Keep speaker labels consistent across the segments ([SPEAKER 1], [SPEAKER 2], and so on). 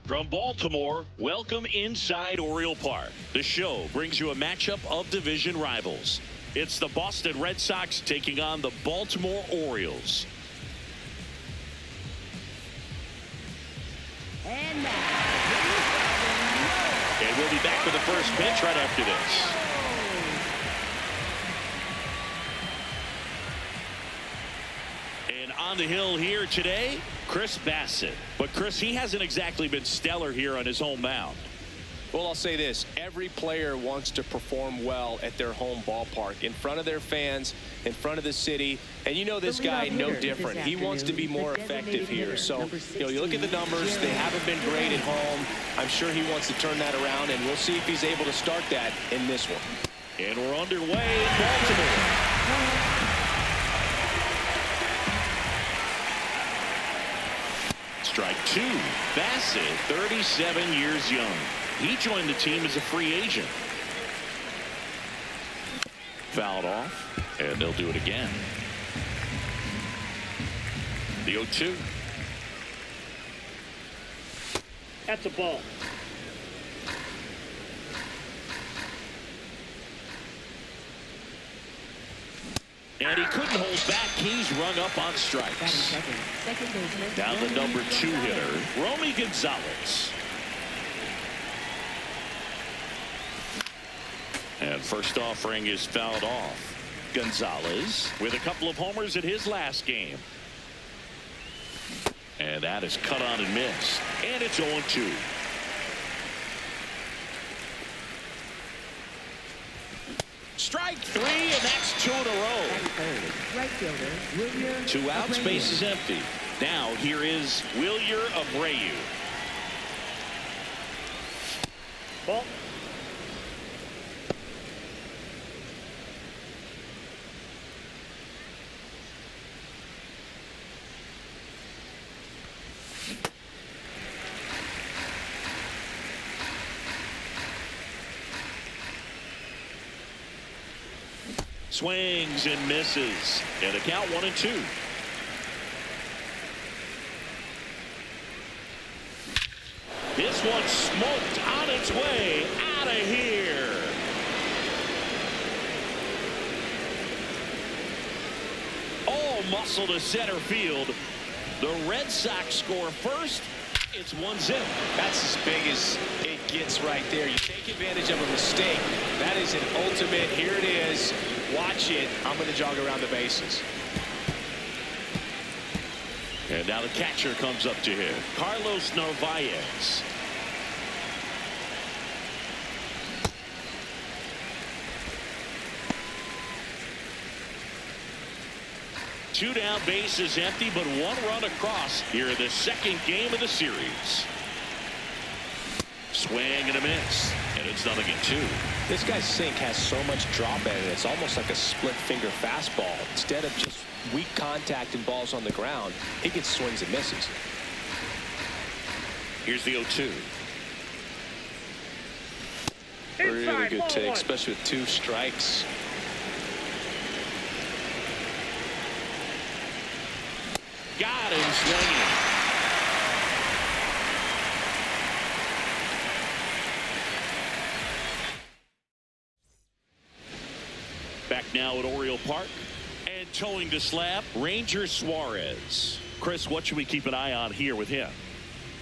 [SPEAKER 1] From Baltimore, welcome inside Oriole Park. The show brings you a matchup of division rivals. It's the Boston Red Sox taking on the Baltimore Orioles.
[SPEAKER 2] And now,
[SPEAKER 1] and we'll be back with the first pitch right after this. And on the hill here today, Chris Bassett. But Chris, he hasn't exactly been stellar here on his home mound.
[SPEAKER 3] Well, I'll say this. Every player wants to perform well at their home ballpark, in front of their fans, in front of the city. And you know this guy no different. He wants to be more effective here. So, you look at the numbers. They haven't been great at home. I'm sure he wants to turn that around, and we'll see if he's able to start that in this one.
[SPEAKER 1] And we're underway in Baltimore. Strike two. Bassett, 37 years young. He joined the team as a free agent. Fouled off, and they'll do it again. The 0-2.
[SPEAKER 4] That's a ball.
[SPEAKER 1] And he couldn't hold back. He's rung up on strikes. Now the number 2 hitter, Romy Gonzalez. And first offering is fouled off. Gonzalez with a couple of homers in his last game. And that is cut on and missed. And it's 0-2. Strike 3, and that's 2 in a row.
[SPEAKER 2] right fielder,
[SPEAKER 1] 2 outs, base is empty. Now here is Wilyer Abreu.
[SPEAKER 4] Ball.
[SPEAKER 1] Swings and misses. And a count 1-2. This one smoked on its way out of here. All muscle to center field. The Red Sox score first. It's 1-0.
[SPEAKER 3] That's as big as it gets right there. You take advantage of a mistake. That is an ultimate. Here it is. Watch it. I'm going to jog around the bases.
[SPEAKER 1] And now the catcher comes up to him, Carlos Narvaez. Two down, base is empty, but 1 run across here in the second game of the series. Swing and a miss, and it's 0-2.
[SPEAKER 3] This guy's sink has so much drop in it. It's almost like a split finger fastball. Instead of just weak contact and balls on the ground, he gets swings and misses.
[SPEAKER 1] Here's the 0-2.
[SPEAKER 3] Really good take, especially with 2 strikes.
[SPEAKER 1] Got him swinging. Back now at Oriole Park, and towing the slab, Ranger Suarez. Chris, what should we keep an eye on here with him?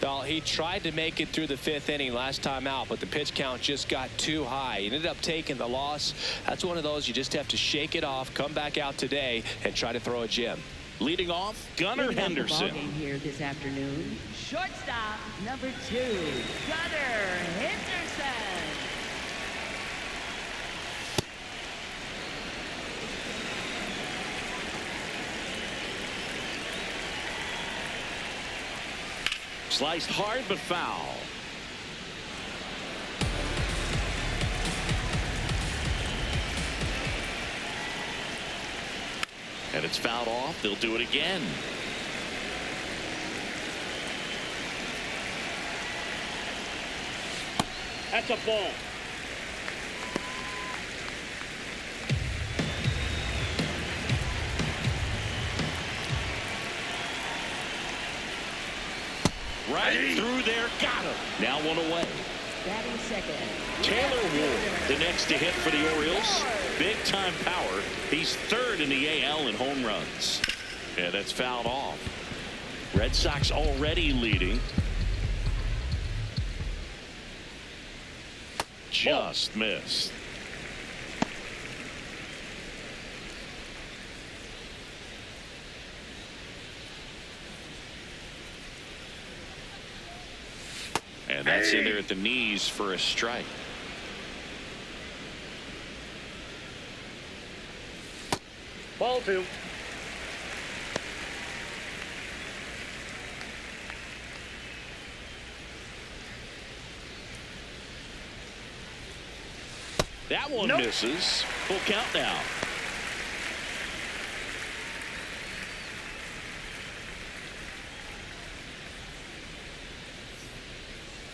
[SPEAKER 3] Well, he tried to make it through the 5th inning last time out, but the pitch count just got too high. He ended up taking the loss. That's one of those you just have to shake it off, come back out today, and try to throw a gem.
[SPEAKER 1] Leading off, Gunnar Henderson.
[SPEAKER 2] Here this afternoon, shortstop number 2, Gunnar Henderson.
[SPEAKER 1] Sliced hard but foul. And it's fouled off. They'll do it again.
[SPEAKER 4] That's a ball.
[SPEAKER 1] Right through there. Got him. Now one away.
[SPEAKER 2] Batting second.
[SPEAKER 1] Taylor Ward, the next to hit for the Orioles. Big time power. He's third in the AL in home runs. Yeah, that's fouled off. Red Sox already leading. Just missed. And that's in there at the knees for a strike.
[SPEAKER 4] Ball 2.
[SPEAKER 1] That one misses. Full count now.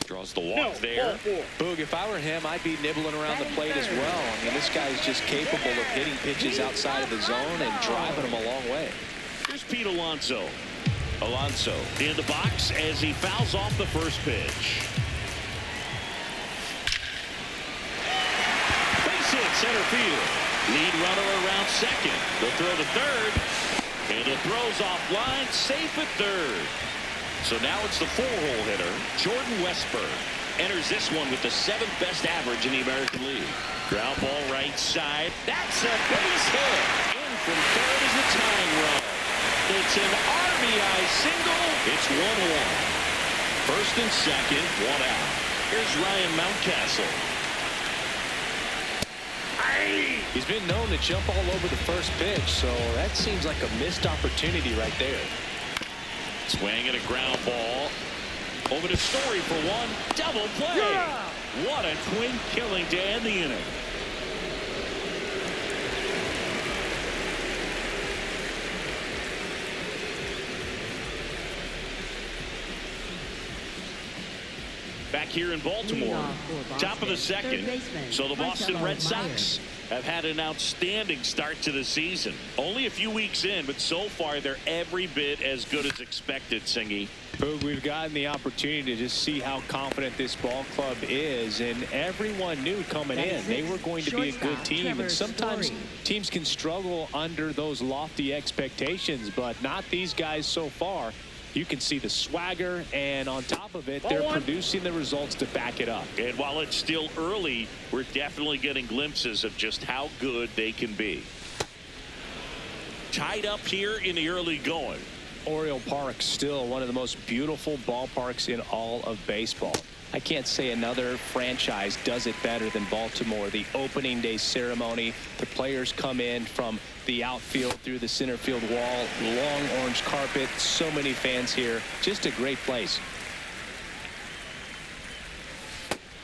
[SPEAKER 1] Draws the walk there.
[SPEAKER 3] Boog, if I were him, I'd be nibbling around the plate as well. I mean, this guy's just capable of hitting pitches outside of the zone and driving them a long way.
[SPEAKER 1] Here's Pete Alonso. Alonso in the box as he fouls off the first pitch. Base hit center field. Lead runner around second. They'll throw to third. And it throws offline. Safe at third. So now it's the four-hole hitter, Jordan Westburg. Enters this one with the 7th best average in the American League. Ground ball right side. That's a base hit. In from third is the tying run. It's an RBI single. It's 1-1. First and second, one out. Here's Ryan Mountcastle.
[SPEAKER 3] He's been known to jump all over the first pitch, so that seems like a missed opportunity right there.
[SPEAKER 1] Swing and a ground ball. Over to Story for one. Double play. Yeah! What a twin killing to end the inning. Back here in Baltimore. Top of the second. So the Boston Red Sox have had an outstanding start to the season. Only a few weeks in, but so far they're every bit as good as expected, Singy.
[SPEAKER 3] We've gotten the opportunity to just see how confident this ball club is, and everyone knew coming in they were going to be a good team. And sometimes teams can struggle under those lofty expectations, but not these guys so far. You can see the swagger, and on top of it, they're producing the results to back it up.
[SPEAKER 1] And while it's still early, we're definitely getting glimpses of just how good they can be. Tied up here in the early going.
[SPEAKER 3] Oriole Park still one of the most beautiful ballparks in all of baseball. I can't say another franchise does it better than Baltimore. The opening day ceremony, the players come in from the outfield through the center field wall, long orange carpet, so many fans here. Just a great place.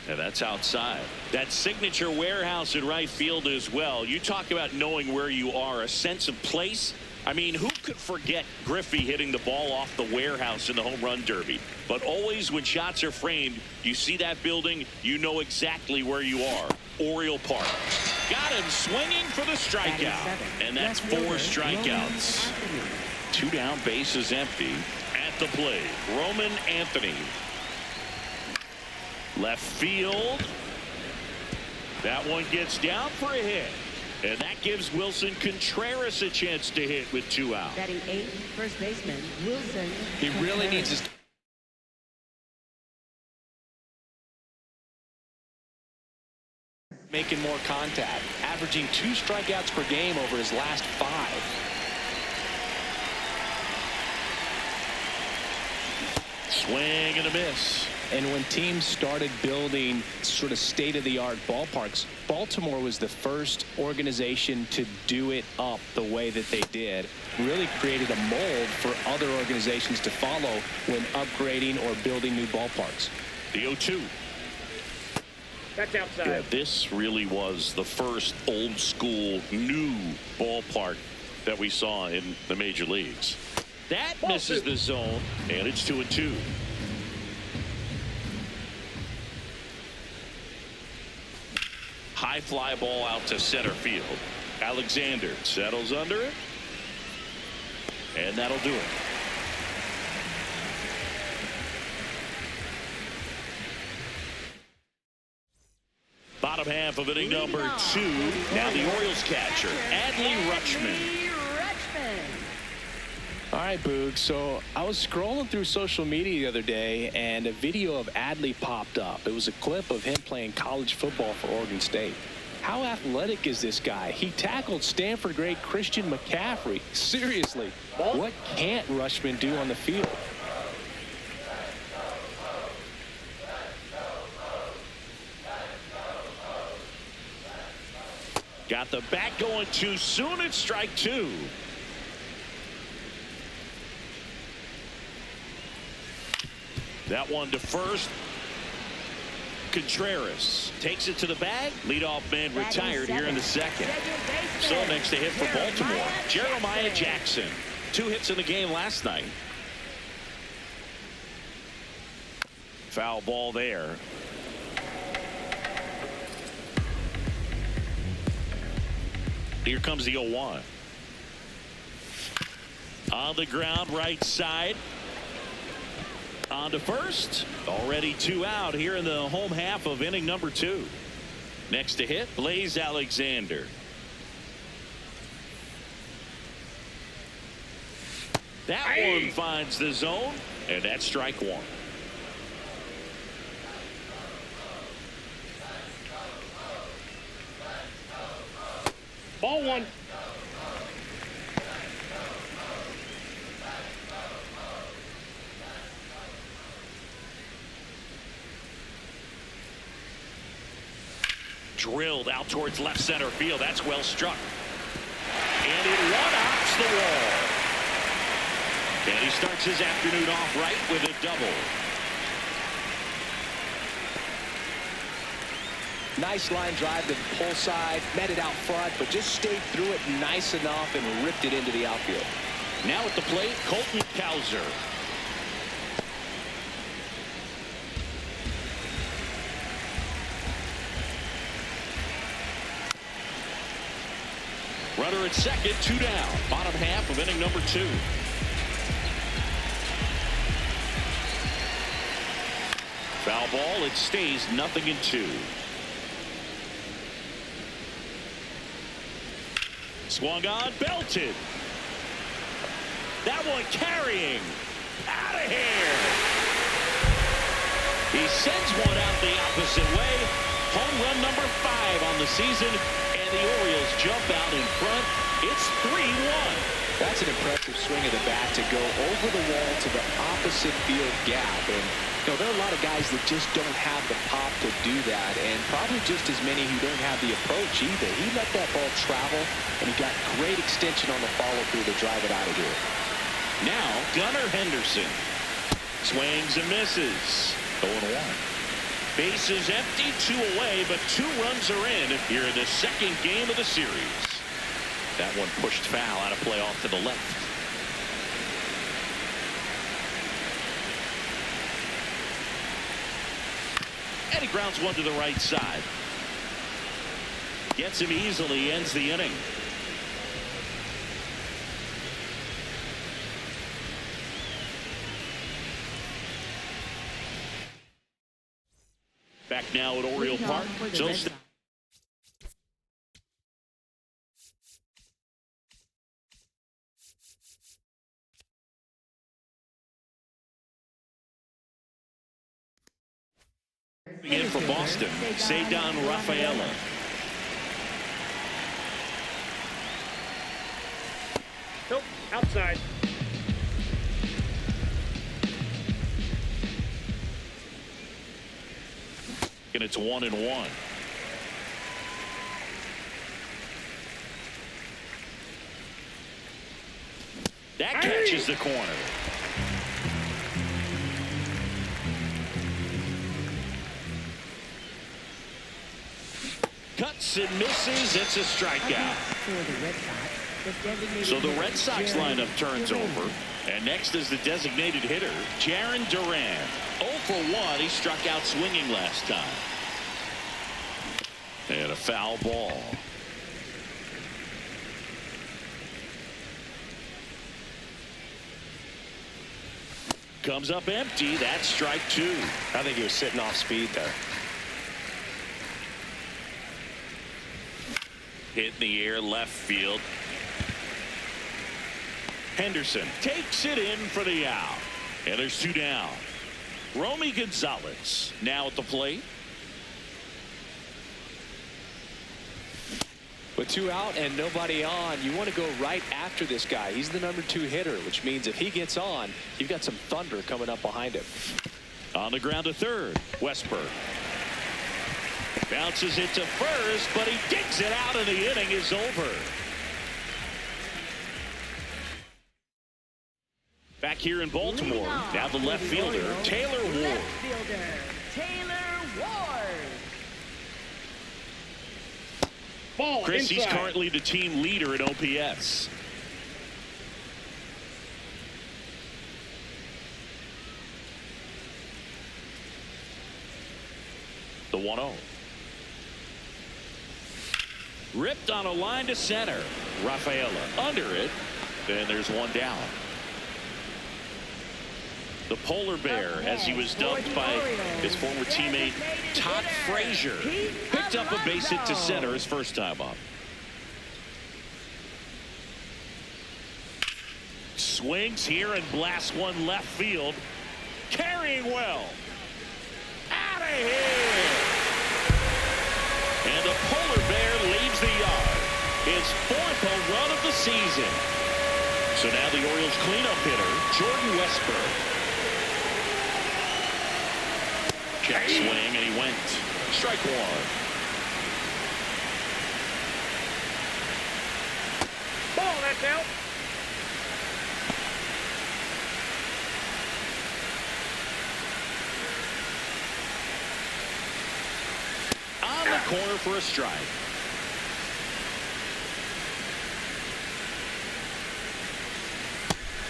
[SPEAKER 1] And that's outside. That signature warehouse in right field as well. You talk about knowing where you are, a sense of place. I mean, who could forget Griffey hitting the ball off the warehouse in the home run derby? But always when shots are framed, you see that building, you know exactly where you are. Oriole Park. Got him swinging for the strikeout. And that's 4 strikeouts. 2 down, bases empty. At the plate, Roman Anthony. Left field. That one gets down for a hit. And that gives Wilson Contreras a chance to hit with 2 out.
[SPEAKER 2] Batting 8th, first baseman Wilson.
[SPEAKER 3] He really needs his making more contact, averaging 2 strikeouts per game over his last 5.
[SPEAKER 1] Swing and a miss.
[SPEAKER 3] And when teams started building sort of state-of-the-art ballparks, Baltimore was the first organization to do it up the way that they did. Really created a mold for other organizations to follow when upgrading or building new ballparks.
[SPEAKER 1] The 0-2.
[SPEAKER 4] That's outside.
[SPEAKER 1] Yeah, this really was the first old school new ballpark that we saw in the major leagues. That misses the zone, and it's 2-2. High fly ball out to center field. Alexander settles under it. And that'll do it. Bottom half of inning number 2. Now the Orioles catcher, Adley Rutschman.
[SPEAKER 3] All right, Boog. So I was scrolling through social media the other day, and a video of Adley popped up. It was a clip of him playing college football for Oregon State. How athletic is this guy? He tackled Stanford great Christian McCaffrey. Seriously, what can't Rutschman do on the field?
[SPEAKER 1] Got the bat going too soon. It's strike 2. That one to first. Contreras takes it to the bag. Leadoff man retired here in the second. So next to hit for Baltimore, Jeremiah Jackson. 2 hits in the game last night. Foul ball there. Here comes the 0-1. On the ground, right side. On to first. Already 2 out here in the home half of inning number 2. Next to hit, Blaze Alexander. That one finds the zone, and that's strike 1.
[SPEAKER 4] Ball 1.
[SPEAKER 1] Drilled out towards left center field. That's well struck. And it one-hops the wall. And he starts his afternoon off right with a double.
[SPEAKER 3] Nice line drive to the pull side, met it out front, but just stayed through it nice enough and ripped it into the outfield.
[SPEAKER 1] Now at the plate, Colton Cowser. Runner at second, 2 down. Bottom half of inning number 2. Foul ball. It stays 0-2. Swung on, belted. That one carrying. Out of here. He sends one out the opposite way. Home run number 5 on the season. And the Orioles jump out in front. It's 3-1.
[SPEAKER 3] That's an impressive swing of the bat to go over the wall to the opposite field gap. And you know, there are a lot of guys that just don't have the pop to do that, and probably just as many who don't have the approach either. He let that ball travel, and he got great extension on the follow-through to drive it out of here.
[SPEAKER 1] Now Gunnar Henderson swings and misses. 0-1. Bases empty, 2 away, but 2 runs are in here in the second game of the series. That one pushed foul out of play off to the left. And he grounds one to the right side. Gets him easily, ends the inning. Back now at Oriole Park. In for Boston, Ceddanne Rafaela.
[SPEAKER 4] Nope, outside.
[SPEAKER 1] And it's 1-1. That catches the corner. Cuts and misses. It's a strikeout. So the Red Sox lineup turns over. And next is the designated hitter, Jarren Duran. 0 for 1. He struck out swinging last time. And a foul ball. Comes up empty. That's strike 2.
[SPEAKER 3] I think he was sitting off speed there.
[SPEAKER 1] Hit in the air left field. Henderson takes it in for the out. And there's 2 down. Romy Gonzalez now at the plate.
[SPEAKER 3] With 2 out and nobody on, you want to go right after this guy. He's the number 2 hitter, which means if he gets on, you've got some thunder coming up behind him.
[SPEAKER 1] On the ground to third. Westberg bounces it to first, but he digs it out and the inning is over. Back here in Baltimore, now the left fielder, Taylor Ward.
[SPEAKER 4] Ball
[SPEAKER 1] Chris,
[SPEAKER 4] inside.
[SPEAKER 1] he's currently the team leader in OPS. The 1-0. Ripped on a line to center. Rafaela under it. And there's 1 down. The polar bear, as he was dubbed by his former teammate Todd Frazier, picked up a base hit to center his first time up. Swings here and blasts one left field. Carrying well. Out of here. And the polar bear leaves the yard. His 4th home run of the season. So now the Orioles cleanup hitter, Jordan Westberg. Check swing, and he went. Strike 1.
[SPEAKER 4] Ball, that's out.
[SPEAKER 1] On the corner for a strike.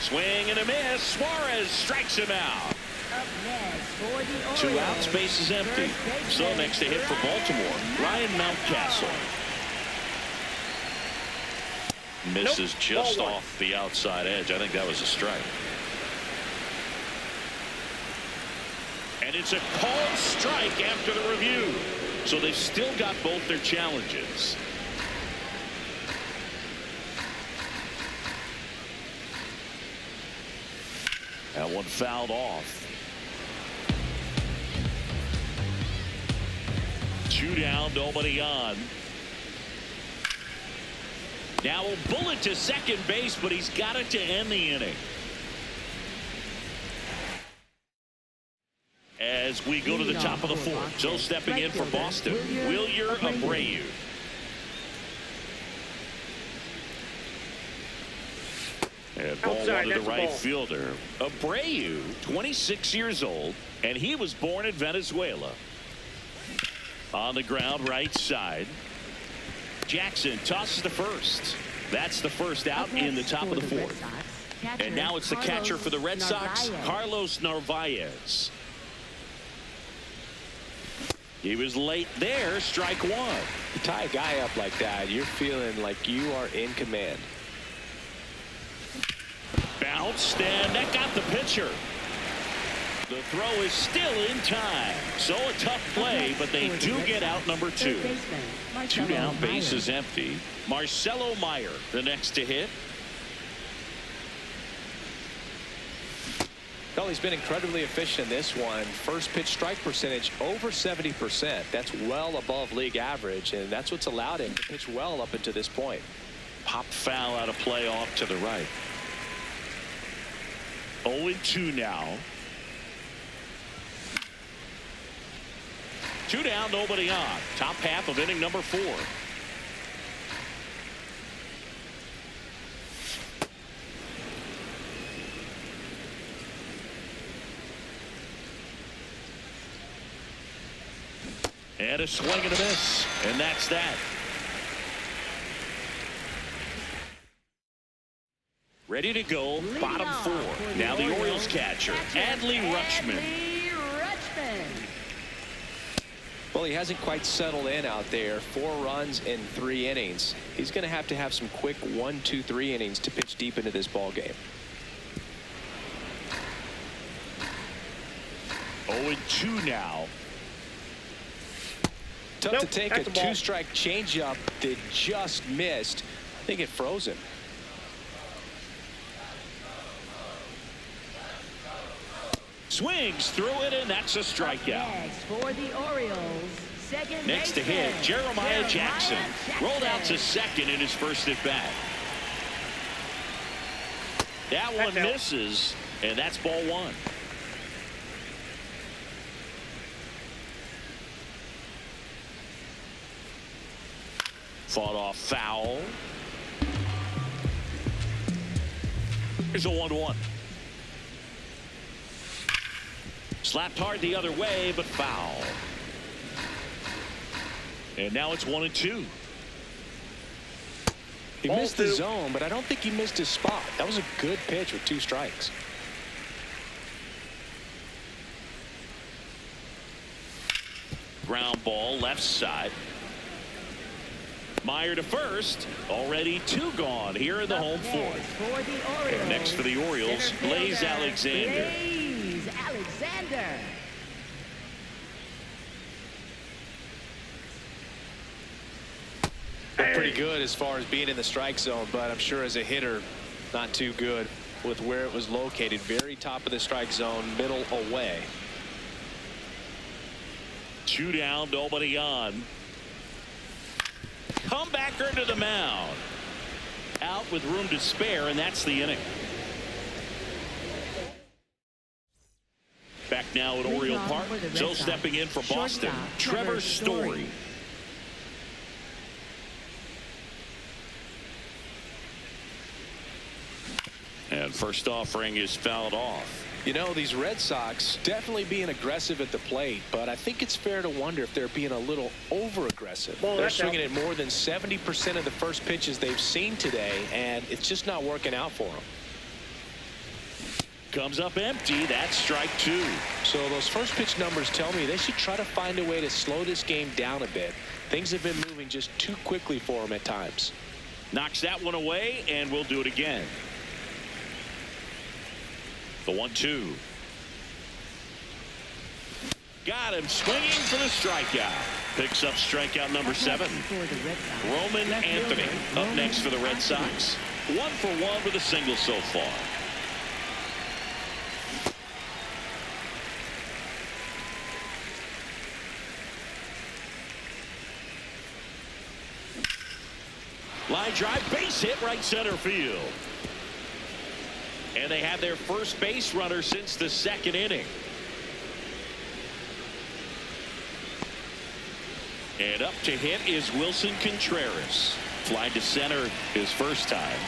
[SPEAKER 1] Swing and a miss. Suarez strikes him out.
[SPEAKER 2] Up next for the Orioles.
[SPEAKER 1] 2 outs, base is empty. So next to hit for Baltimore, Ryan Mountcastle. Misses just
[SPEAKER 4] Ball 1.
[SPEAKER 1] off the outside edge. I think that was a strike. And it's a called strike after the review. So they've still got both their challenges. That one fouled off. 2 down, nobody on. Now a bullet to second base, but he's got it to end the inning. As we go to the top of the 4th, so stepping in for Boston, Wilyer Abreu. And ball
[SPEAKER 4] Outside,
[SPEAKER 1] one to the
[SPEAKER 4] that's a
[SPEAKER 1] right
[SPEAKER 4] ball.
[SPEAKER 1] fielder. Abreu, 26 years old, and he was born in Venezuela. On the ground, right side. Jackson tosses to first. That's the first out in the top of the 4th. And now it's the catcher for the Red Sox, Carlos Narvaez. He was late there, strike 1.
[SPEAKER 3] You tie a guy up like that, you're feeling like you are in command.
[SPEAKER 1] Bounced, and that got the pitcher. The throw is still in time. So a tough play, but they do get out number 2. 2 down, base is empty. Marcelo Meyer, the next to hit.
[SPEAKER 3] Well, he's been incredibly efficient in this one. First pitch strike percentage over 70%. That's well above league average, and that's what's allowed him to pitch well up until this point.
[SPEAKER 1] Pop foul out of play off to the right. 0-2 now. 2 down, nobody on. Top half of inning number 4. And a swing and a miss. And that's that. Ready to go, bottom 4. Now the Orioles catcher, Adley Rutschman.
[SPEAKER 3] Well, he hasn't quite settled in out there. 4 runs in 3 innings. He's going to have some quick 1, 2, 3 innings to pitch deep into this ball game.
[SPEAKER 1] 0-2 now.
[SPEAKER 3] Tough
[SPEAKER 4] Nope,
[SPEAKER 3] to take
[SPEAKER 4] that's
[SPEAKER 3] a
[SPEAKER 4] a ball.
[SPEAKER 3] two-strike changeup that just missed. I think it froze him.
[SPEAKER 1] Swings through it, and that's a strikeout.
[SPEAKER 2] Next for the Orioles, second
[SPEAKER 1] Next to
[SPEAKER 2] baseman,
[SPEAKER 1] hit, Jeremiah Jackson. Rolled out to second in his first at bat. That one
[SPEAKER 4] That's out.
[SPEAKER 1] misses, and that's ball one. Fought off foul. Here's a 1-1. Slapped hard the other way, but foul. And now it's 1-2.
[SPEAKER 3] He
[SPEAKER 4] Ball
[SPEAKER 3] missed the
[SPEAKER 4] two.
[SPEAKER 3] zone, but I don't think he missed his spot. That was a good pitch with 2 strikes.
[SPEAKER 1] Ground ball left side. Meyer to first. Already 2 gone here in the home fourth.
[SPEAKER 2] For the Orioles,
[SPEAKER 1] And next for the Orioles,
[SPEAKER 2] center
[SPEAKER 1] Blaze
[SPEAKER 2] fielder,
[SPEAKER 1] Alexander.
[SPEAKER 2] Blaze Alexander.
[SPEAKER 3] Pretty good as far as being in the strike zone, but I'm sure as a hitter, not too good with where it was located. Very top of the strike zone, middle away.
[SPEAKER 1] 2 down, nobody on. Comebacker to the mound. Out with room to spare, and that's the inning. Back now at Oriole
[SPEAKER 2] Leadoff
[SPEAKER 1] Park.
[SPEAKER 2] for the Red
[SPEAKER 1] So
[SPEAKER 2] Sox.
[SPEAKER 1] stepping in for Boston,
[SPEAKER 2] Shortstop,
[SPEAKER 1] Trevor Story. And first offering is fouled off.
[SPEAKER 3] You know, these Red Sox definitely being aggressive at the plate, but I think it's fair to wonder if they're being a little over-aggressive.
[SPEAKER 4] Well,
[SPEAKER 3] They're
[SPEAKER 4] that's
[SPEAKER 3] swinging
[SPEAKER 4] out.
[SPEAKER 3] at more than 70% of the first pitches they've seen today, and it's just not working out for them.
[SPEAKER 1] Comes up empty. That's strike 2.
[SPEAKER 3] So those first pitch numbers tell me they should try to find a way to slow this game down a bit. Things have been moving just too quickly for them at times.
[SPEAKER 1] Knocks that one away, and we'll do it again. The 1-2. Got him swinging for the strikeout. Picks up strikeout number 7.
[SPEAKER 2] For the Red Sox,
[SPEAKER 1] Roman
[SPEAKER 2] left
[SPEAKER 1] Anthony
[SPEAKER 2] fielder,
[SPEAKER 1] up
[SPEAKER 2] Roman
[SPEAKER 1] next for the Red
[SPEAKER 2] Anthony.
[SPEAKER 1] Sox. 1 for 1 with a single so far. Line drive, base hit, right center field. And they have their first base runner since the 2nd inning. And up to hit is Wilson Contreras. Fly to center his first time.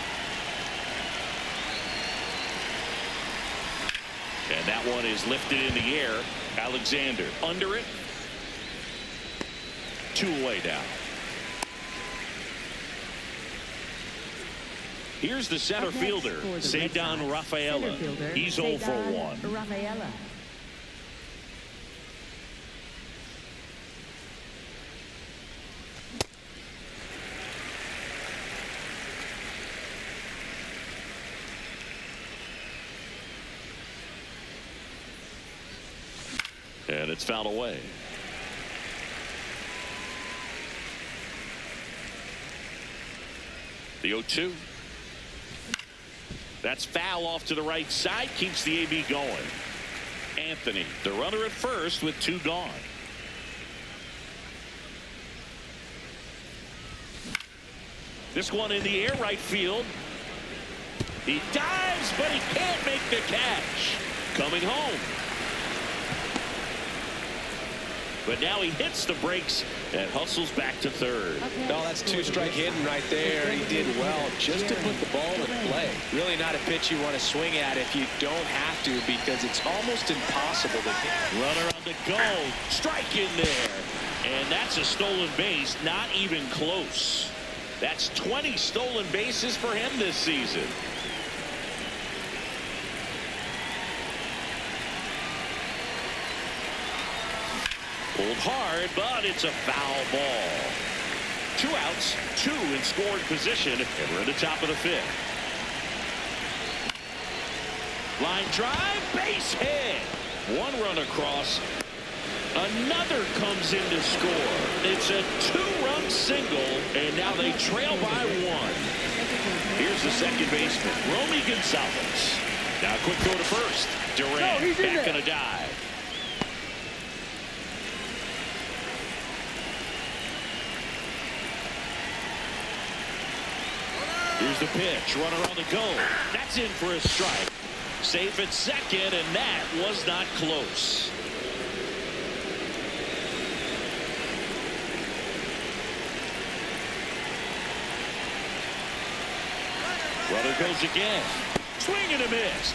[SPEAKER 1] And that one is lifted in the air. Alexander under it. 2 away now. Here's the center
[SPEAKER 2] Up next
[SPEAKER 1] fielder,
[SPEAKER 2] for the Red
[SPEAKER 1] Cedar
[SPEAKER 2] Sox,
[SPEAKER 1] Rafaela.
[SPEAKER 2] center fielder,
[SPEAKER 1] He's 0 for
[SPEAKER 2] Cedar
[SPEAKER 1] 1.
[SPEAKER 2] Rafaela.
[SPEAKER 1] And it's fouled away. The 0-2. That's foul off to the right side. Keeps the AB going. Anthony, the runner at first with 2 gone. This one in the air, right field. He dives, but he can't make the catch. Coming home. But now he hits the brakes and hustles back to third.
[SPEAKER 3] No, that's 2-strike hitting right there. He did well just to put the ball in play. Really not a pitch you want to swing at if you don't have to, because it's almost impossible to hit.
[SPEAKER 1] Runner on the go. Strike in there. And that's a stolen base. Not even close. That's 20 stolen bases for him this season. Pulled hard, but it's a foul ball. 2 outs, 2 in scoring position, and we're in the top of the 5th. Line drive, base hit. 1 run across, Another comes in to score. It's a two-run single, and now they trail by one. Here's the second baseman, Romy Gonzalez. Now a quick throw to first. Durant back on a dive. Here's the pitch. Runner on the go. That's in for a strike. Safe at second, and that was not close. Runner goes again. Swing and a miss.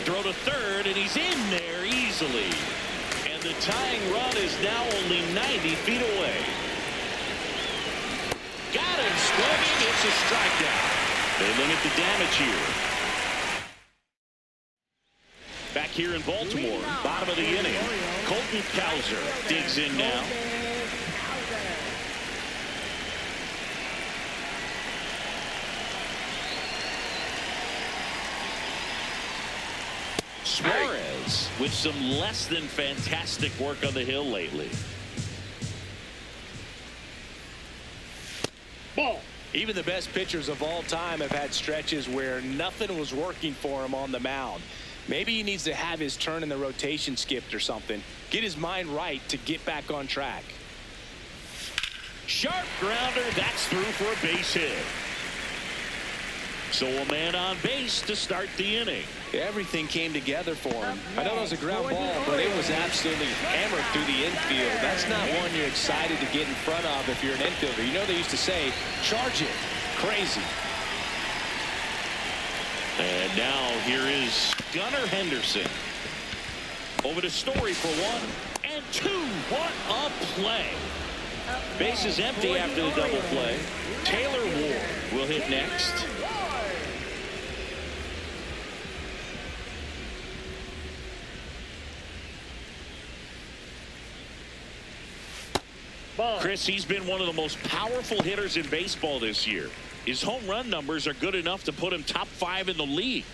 [SPEAKER 1] Throw to third, and he's in there easily. And the tying run is now only 90 feet away. Got him swinging. It's a strikeout. They limit the damage here. Back here in Baltimore, bottom of the inning. Colton Cowser digs in now. Suarez with some less than fantastic work on the hill lately.
[SPEAKER 4] Ball.
[SPEAKER 3] Even the best pitchers of all time have had stretches where nothing was working for him on the mound. Maybe he needs to have his turn in the rotation skipped or something. Get his mind right to get back on track.
[SPEAKER 1] Sharp grounder. That's through for a base hit. So a man on base to start the inning.
[SPEAKER 3] Everything came together for him. I know it was a ground ball, but it was absolutely hammered through the infield. That's not one you're excited to get in front of if you're an infielder. You know they used to say, charge it. Crazy.
[SPEAKER 1] And now here is Gunnar Henderson. Over to Story for one and two. What a play. Base is empty after the double play. Taylor Ward will hit next. Chris, he's been one of the most powerful hitters in baseball this year. His home run numbers are good enough to put him top 5 in the league.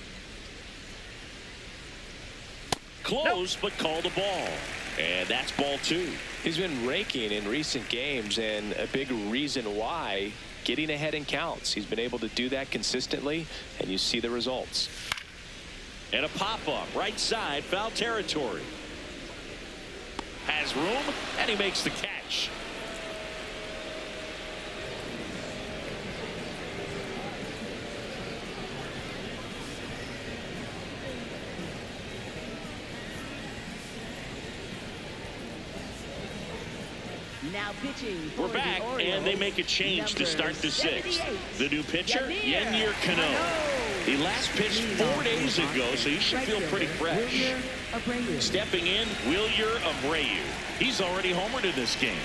[SPEAKER 1] Close, but called a ball. And that's ball 2.
[SPEAKER 3] He's been raking in recent games, and a big reason why, getting ahead in counts. He's been able to do that consistently, and you see the results.
[SPEAKER 1] And a pop-up right side, foul territory. Has room, and he makes the catch.
[SPEAKER 2] Now pitching for
[SPEAKER 1] We're back,
[SPEAKER 2] the Orioles,
[SPEAKER 1] and they make a change to start the 6th.
[SPEAKER 2] 78,
[SPEAKER 1] The new pitcher,
[SPEAKER 2] Yennier
[SPEAKER 1] Cano. He last pitched 4 days ago, so he should feel pretty fresh. Stepping in, Wilyer Abreu. He's already homered in this game.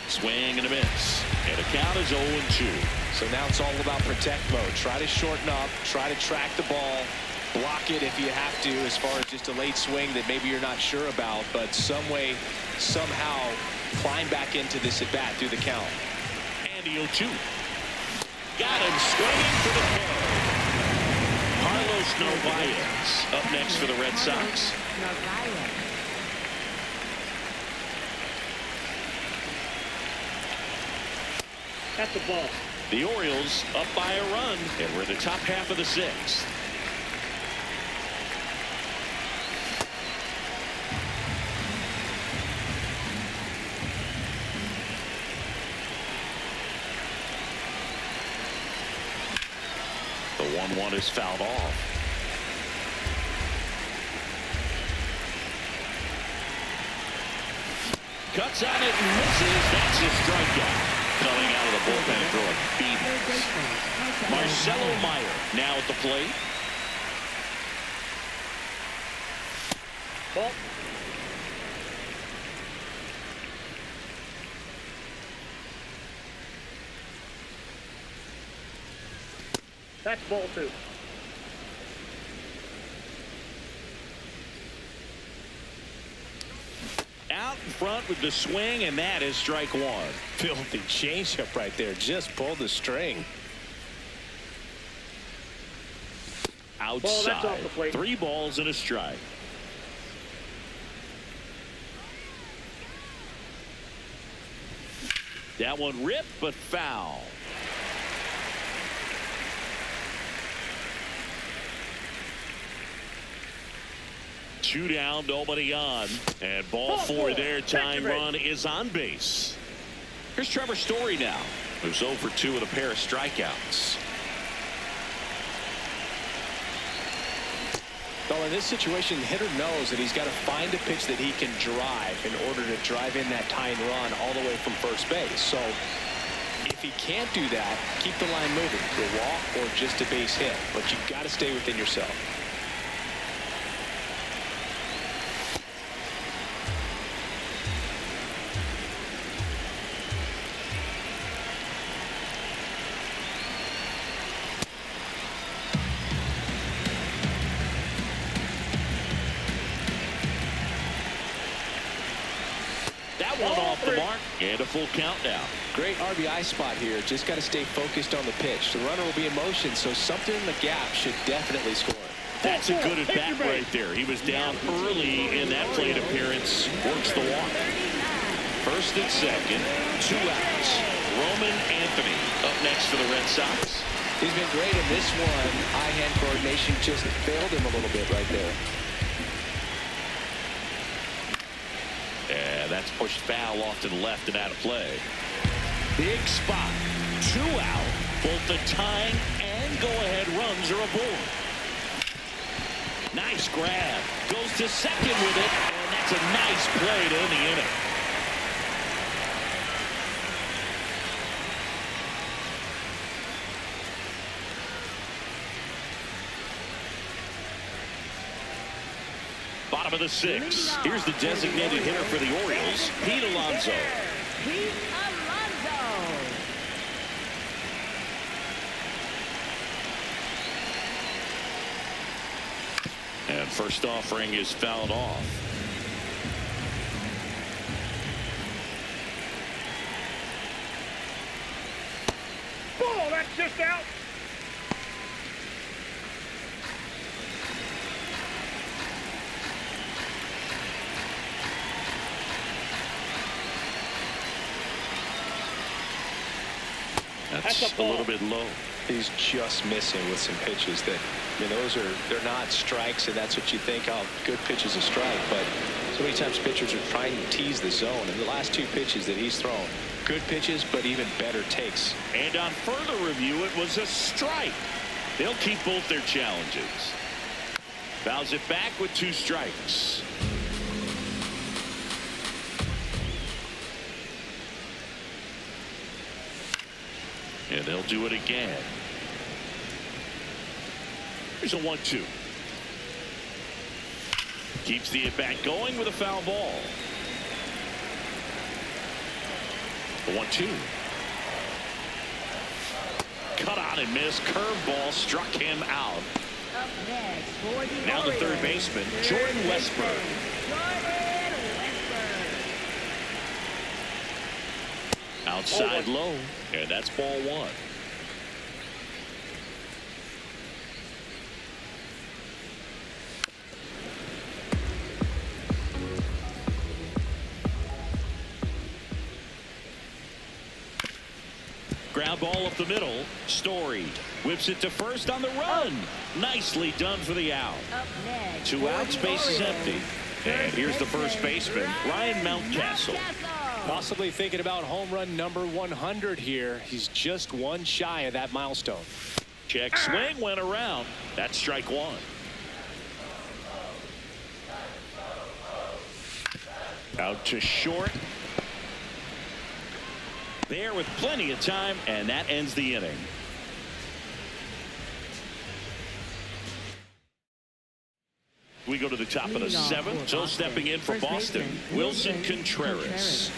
[SPEAKER 1] Swing and a miss. And the count is 0-2.
[SPEAKER 3] So now it's all about protect mode. Try to shorten up, try to track the ball, block it if you have to, as far as just a late swing that maybe you're not sure about, but some way, somehow climb back into this at bat through the count.
[SPEAKER 1] And the 0-2. Got him swinging for the kill. Carlos Narvaez up next for the Red Sox.
[SPEAKER 4] That's the ball.
[SPEAKER 1] The Orioles up by a run, and we're in the top half of the 6th. The 1-1 is fouled off. Cuts on it and misses. That's a strikeout. Coming out of the bullpen throwing beatings. Marcelo Meyer now at the plate.
[SPEAKER 4] Ball. That's ball 2.
[SPEAKER 1] Out in front with the swing, and that is strike one.
[SPEAKER 3] Filthy changeup right there. Just pulled the string.
[SPEAKER 1] Outside.
[SPEAKER 4] Off the plate.
[SPEAKER 1] 3 balls and a strike. That one ripped, but foul. Two down, nobody on. And ball 4 there. Tying run is on base. Here's Trevor Story now, who's 0 for 2 with a pair of strikeouts.
[SPEAKER 3] Well, in this situation, the hitter knows that he's got to find a pitch that he can drive in order to drive in that tying run all the way from first base. So if he can't do that, keep the line moving. A walk or just a base hit. But you've got to stay within yourself.
[SPEAKER 1] And a full count now.
[SPEAKER 3] Great RBI spot here. Just got to stay focused on the pitch. The runner will be in motion, so something in the gap should definitely score.
[SPEAKER 1] That's a good at bat right there. He was down early in that plate appearance. Works the walk. First and second, 2 outs. Roman Anthony up next for the Red Sox.
[SPEAKER 3] He's been great in this one. Eye-hand coordination just failed him a little bit right there.
[SPEAKER 1] Yeah, that's pushed foul off to the left and out of play. Big spot. 2 out. Both the tying and go-ahead runs are aboard. Nice grab. Goes to second with it, and that's a nice play to end the inning. Bottom of the 6th. Here's the designated hitter for the Orioles, Pete Alonso.
[SPEAKER 2] Pete Alonso.
[SPEAKER 1] And first offering is fouled off.
[SPEAKER 4] Ball, that's just out.
[SPEAKER 1] That's a little bit low.
[SPEAKER 3] He's just missing with some pitches that, they're not strikes, and that's what you think, oh, good pitch is a strike. But so many times pitchers are trying to tease the zone. And the last 2 pitches that he's thrown, good pitches, but even better takes.
[SPEAKER 1] And on further review, it was a strike. They'll keep both their challenges. Fouls it back with 2 strikes. And they'll do it again. Here's a 1-2. Keeps the at-bat going with a foul ball. The 1-2. Cut on and miss. Curveball struck him out.
[SPEAKER 2] Up next for the
[SPEAKER 1] Now the third
[SPEAKER 2] Orioles,
[SPEAKER 1] baseman, Jordan Westburg.
[SPEAKER 2] Jordan Westburg.
[SPEAKER 1] Outside low. And that's ball 1. Ground ball up the middle. Story whips it to first on the run. Nicely done for the out.
[SPEAKER 2] Up next
[SPEAKER 1] 2
[SPEAKER 2] for
[SPEAKER 1] outs,
[SPEAKER 2] the
[SPEAKER 1] base is
[SPEAKER 2] Orioles,
[SPEAKER 1] empty. And here's the first baseman, Ryan Mountcastle.
[SPEAKER 3] Possibly thinking about home run number 100 here. He's just 1 shy of that milestone.
[SPEAKER 1] Check swing went around. That's strike 1. Out to short. There with plenty of time, and that ends the inning. We go to the top of the 7th. So stepping in for Boston, Wilson Contreras.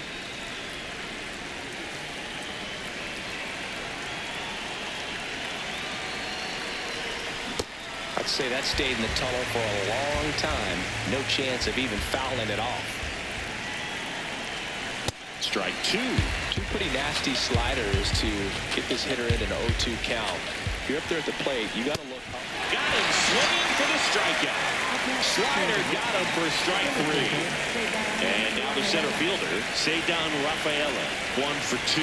[SPEAKER 3] I'd say that stayed in the tunnel for a long time. No chance of even fouling it off.
[SPEAKER 1] Strike two.
[SPEAKER 3] Two pretty nasty sliders to get this hitter in an 0-2 count. If you're up there at the plate, you got to look up.
[SPEAKER 1] Got him swinging for the strikeout. Slider got him for strike three. And now the center fielder, Cedar Rafaela, 1 for 2.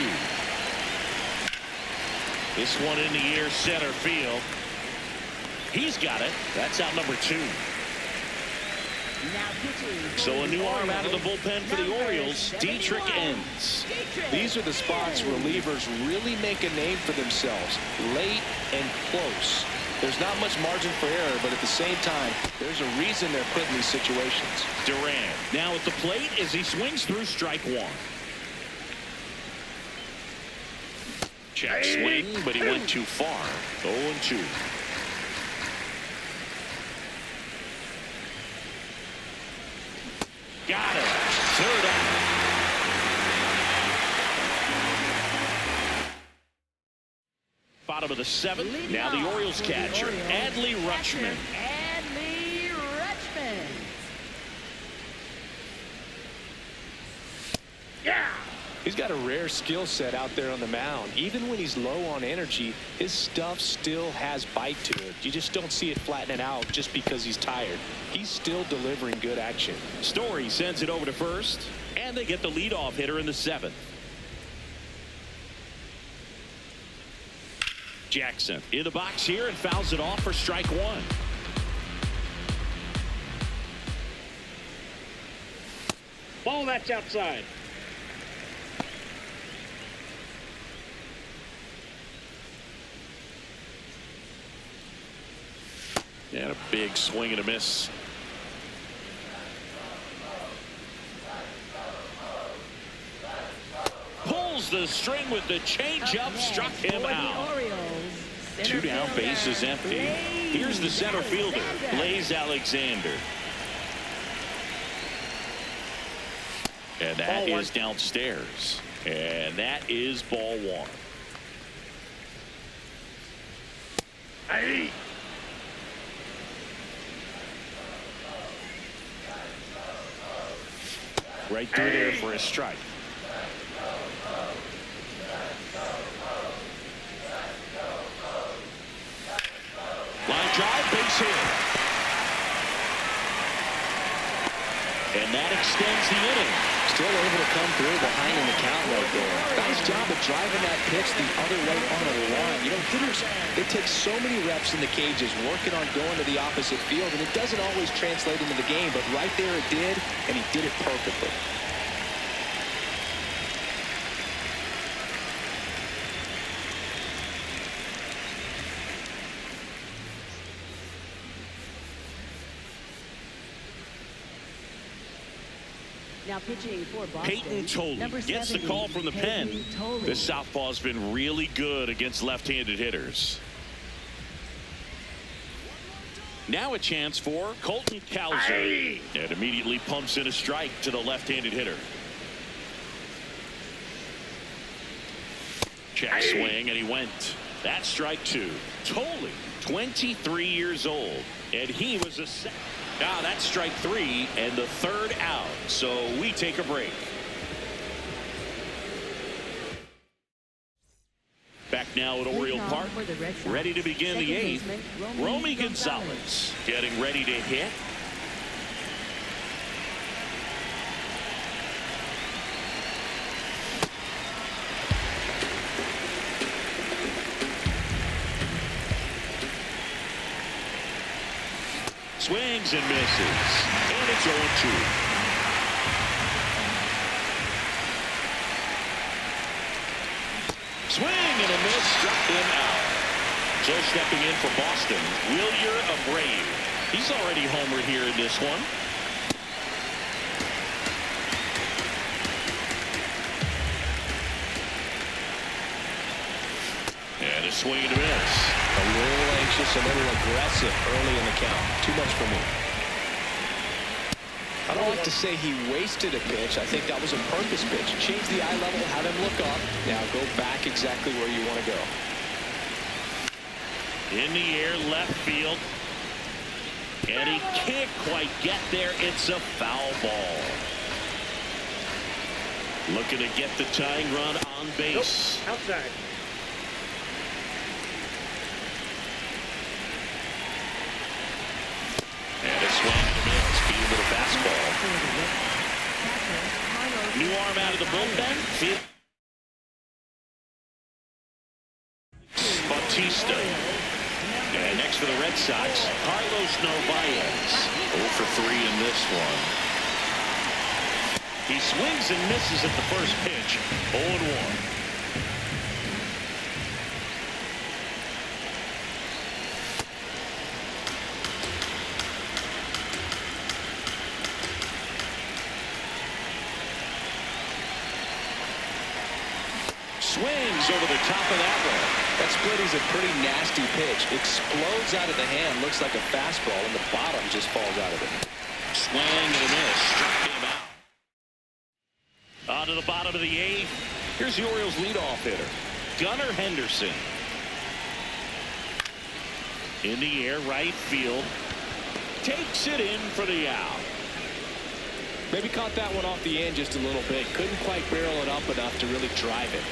[SPEAKER 1] This one in the air, center field. He's got it. That's out number 2. So a new arm out of the bullpen for the Orioles, Dietrich Ends.
[SPEAKER 3] These are the spots relievers really make a name for themselves, late and close. There's not much margin for error, but at the same time, there's a reason they're put in these situations.
[SPEAKER 1] Duran now at the plate as he swings through strike 1. Check swing, but he went too far. 0-2. Got it. Third out. Bottom of the 7th. Now the Orioles catcher, Adley Rutschman.
[SPEAKER 2] Adley Rutschman.
[SPEAKER 4] Yeah.
[SPEAKER 3] He's got a rare skill set out there on the mound. Even when he's low on energy, his stuff still has bite to it. You just don't see it flattening out just because he's tired. He's still delivering good action.
[SPEAKER 1] Story sends it over to first, and they get the leadoff hitter in the 7th. Jackson in the box here and fouls it off for strike 1.
[SPEAKER 4] Ball that's outside.
[SPEAKER 1] And a big swing and a miss. Pulls the string with the changeup, struck him out. 2 down, base is empty. Here's the center fielder, Blaze Alexander. And that is downstairs. And that is ball 1.
[SPEAKER 4] Hey.
[SPEAKER 1] Right through there for a strike. Line drive, base hit. And that extends the inning.
[SPEAKER 3] Still able to come through behind in the count right there. Nice job of driving that pitch the other way on the line. You know, hitters, they take so many reps in the cages working on going to the opposite field, and it doesn't always translate into the game, but right there it did, and he did it perfectly.
[SPEAKER 2] Now pitching for Boston,
[SPEAKER 1] Peyton Tolley gets the call from the pen. This southpaw's been really good against left-handed hitters. Now a chance for Colton Cowser. And immediately pumps in a strike to the left-handed hitter. Check swing, and he went. That's strike 2. Tolley, 23 years old, and he was a second. Now that's strike 3 and the 3rd out. So we take a break. Back now at Oriole Park, ready to begin the 8th. Romy Gonzalez getting ready to hit. Swings and misses. And it's 0-2. Swing and a miss, struck him out. So stepping in for Boston, Wilyer Abreu. He's already homered here in this one. And a swing and a miss.
[SPEAKER 3] A little anxious, a little aggressive early in the count. Too much for me. I don't like to say he wasted a pitch. I think that was a purpose pitch. Change the eye level, have him look up. Now go back exactly where you want to go.
[SPEAKER 1] In the air, left field. And he can't quite get there. It's a foul ball. Looking to get the tying run on base.
[SPEAKER 4] Nope. Outside.
[SPEAKER 1] And a swing and a miss. Beat with a fastball. New arm out of the bullpen. Bautista. And next for the Red Sox, Carlos Narvaez. 0 for 3 in this one. He swings and misses at the first pitch. 0-1. Swings over the top of that one.
[SPEAKER 3] That split is a pretty nasty pitch. Explodes out of the hand. Looks like a fastball, and the bottom just falls out of it.
[SPEAKER 1] Swing and a miss. Struck him out. On to the bottom of the 8th. Here's the Orioles leadoff hitter, Gunnar Henderson. In the air, right field. Takes it in for the out.
[SPEAKER 3] Maybe caught that one off the end just a little bit. Couldn't quite barrel it up enough to really drive it.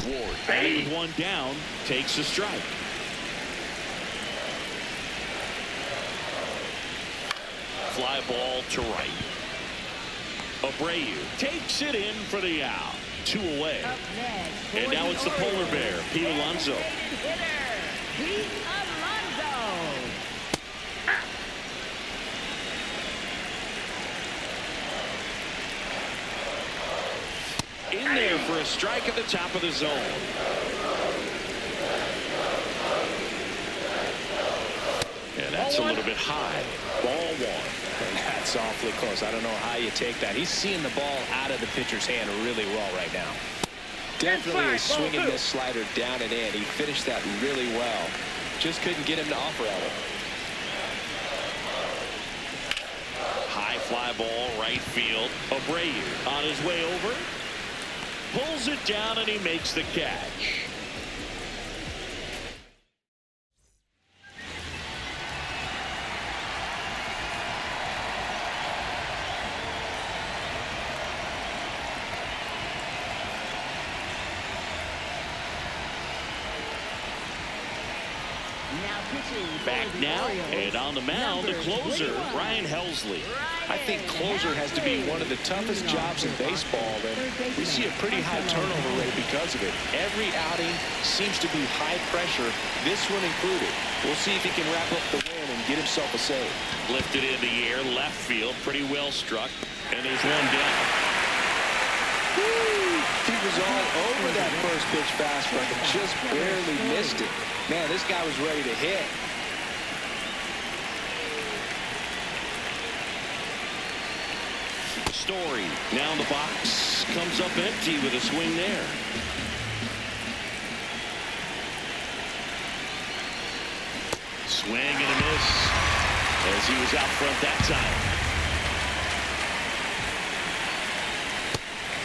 [SPEAKER 1] Ward, batting with one down, takes a strike. Fly ball to right. Abreu takes it in for the out. 2 away. And now it's the polar bear, Pete Alonso.
[SPEAKER 2] Pete Alonso.
[SPEAKER 1] In there for a strike at the top of the zone. And that's a little bit high. Ball 1.
[SPEAKER 3] And that's awfully close. I don't know how you take that. He's seeing the ball out of the pitcher's hand really well right now. Definitely is swinging this slider down and in. He finished that really well. Just couldn't get him to offer at it.
[SPEAKER 1] High fly ball, right field. Abreu on his way over. Pulls it down and he makes the catch. Back now and on the mound, the closer, Ryan Helsley.
[SPEAKER 3] I think closer has to be one of the toughest jobs in baseball, and we see a pretty high turnover rate because of it. Every outing seems to be high pressure, this one included. We'll see if he can wrap up the win and get himself a save.
[SPEAKER 1] Lifted in the air, left field, pretty well struck, and there's one down.
[SPEAKER 3] Woo! He was all over that first pitch fastball, just barely missed it. Man, this guy was ready to hit.
[SPEAKER 1] Story now in the box, comes up empty with a swing there. Swing and a miss as he was out front that time.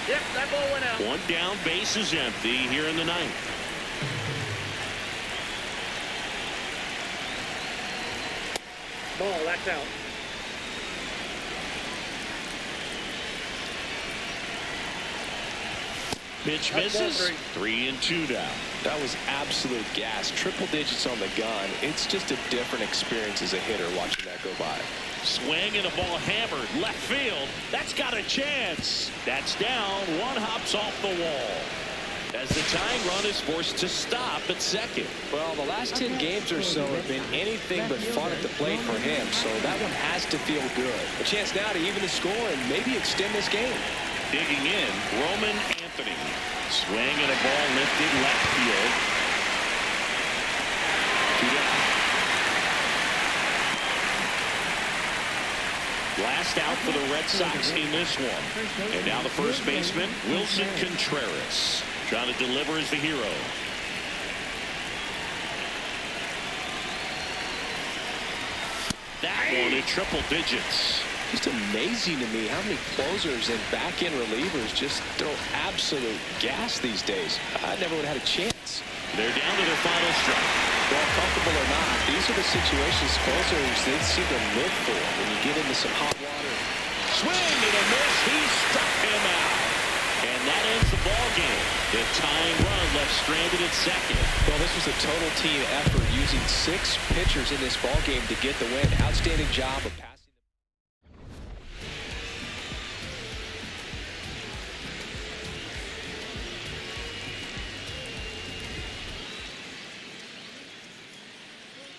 [SPEAKER 4] Yep, that ball went out.
[SPEAKER 1] One down, base is empty here in the 9th.
[SPEAKER 4] Ball, that's out.
[SPEAKER 1] Pitch misses. 3-2 down.
[SPEAKER 3] That was absolute gas. Triple digits on the gun. It's just a different experience as a hitter watching that go by.
[SPEAKER 1] Swing and a ball hammered left field. That's got a chance. That's down. One hops off the wall as the tying run is forced to stop at second.
[SPEAKER 3] Well, the last 10 games or so have been anything but fun at the plate for him, so that one has to feel good. A chance now to even the score and maybe extend this game.
[SPEAKER 1] Digging in, Roman Anthony. Swing and a ball lifted left field. 2 down. Last out for the Red Sox in this one. And now the first baseman, Wilson Contreras. Trying to deliver as the hero. That one in triple digits.
[SPEAKER 3] Just amazing to me how many closers and back-end relievers just throw absolute gas these days. I never would have had a chance.
[SPEAKER 1] They're down to their final strike.
[SPEAKER 3] Well, comfortable or not, these are the situations closers they seem to live for when you get into some hot water.
[SPEAKER 1] swing and a miss. He struck him out. And that ends the ball game. The tying run left stranded at second.
[SPEAKER 3] Well, this was a total team effort using 6 pitchers in this ball game to get the win. Outstanding job of passing.